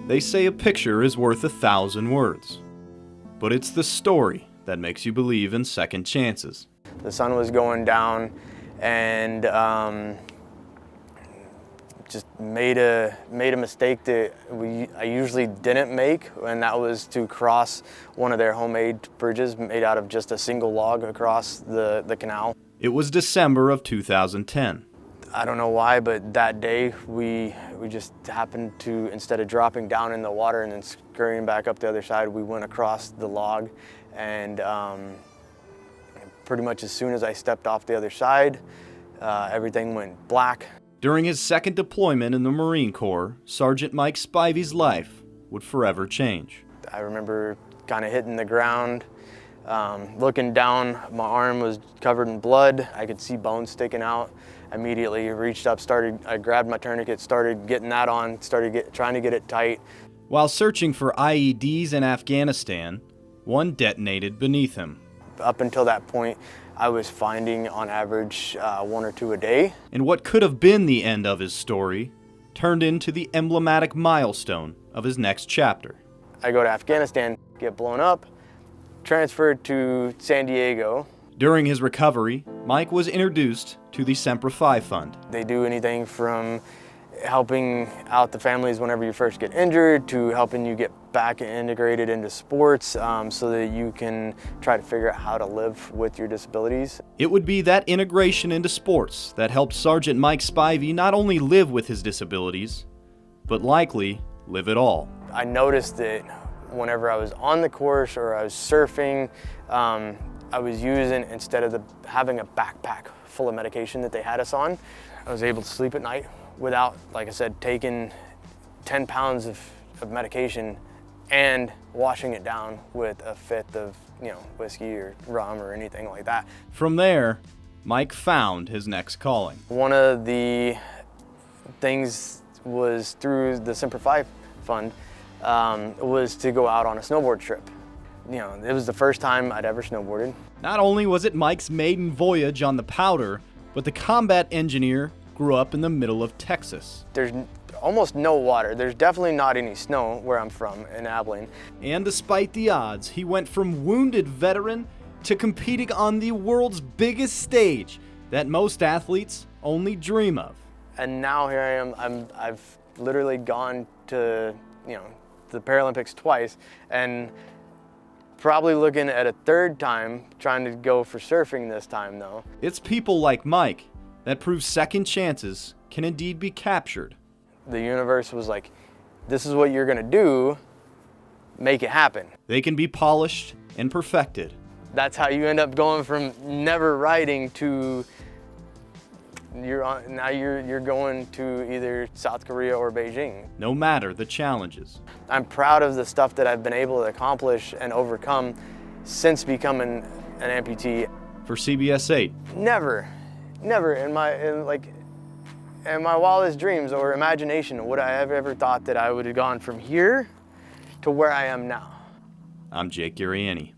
They say a picture is worth 1,000 words. But it's the story that makes you believe in second chances. The sun was going down, and just made a mistake that I usually didn't make, and that was to cross one of their homemade bridges made out of just a single log across the canal. It was December of 2010. I don't know why, but that day we just happened to, instead of dropping down in the water and then scurrying back up the other side, we went across the log, and pretty much as soon as I stepped off the other side, everything went black. During his second deployment in the Marine Corps, Sergeant Mike Spivey's life would forever change. I remember kind of hitting the ground, looking down, my arm was covered in blood. I could see bones sticking out. Immediately reached up, I grabbed my tourniquet, started getting that on, trying to get it tight. While searching for IEDs in Afghanistan, one detonated beneath him. Up until that point, I was finding on average 1 or 2 a day. And what could have been the end of his story turned into the emblematic milestone of his next chapter. I go to Afghanistan, get blown up, transferred to San Diego. During his recovery, Mike was introduced to the Semper Fi Fund. They do anything from helping out the families whenever you first get injured to helping you get back integrated into sports so that you can try to figure out how to live with your disabilities. It would be that integration into sports that helped Sergeant Mike Spivey not only live with his disabilities, but likely live it all. I noticed that whenever I was on the course or I was surfing, I was using, instead of having a backpack full of medication that they had us on, I was able to sleep at night without, like I said, taking 10 pounds of medication and washing it down with a fifth of, whiskey or rum or anything like that. From there, Mike found his next calling. One of the things was through the Semper Fi Fund was to go out on a snowboard trip. It was the first time I'd ever snowboarded. Not only was it Mike's maiden voyage on the Powder, but the combat engineer grew up in the middle of Texas. There's almost no water. There's definitely not any snow where I'm from, in Abilene. And despite the odds, he went from wounded veteran to competing on the world's biggest stage that most athletes only dream of. And now here I am. I've literally gone to, the Paralympics twice, and probably looking at a third time, trying to go for surfing this time though. It's people like Mike that prove second chances can indeed be captured. The universe was like, this is what you're gonna do, make it happen. They can be polished and perfected. That's how you end up going from never riding to now you're going to either South Korea or Beijing. No matter the challenges. I'm proud of the stuff that I've been able to accomplish and overcome since becoming an amputee. For CBS 8. Never in my wildest dreams or imagination would I have ever thought that I would have gone from here to where I am now. I'm Jake Guriani.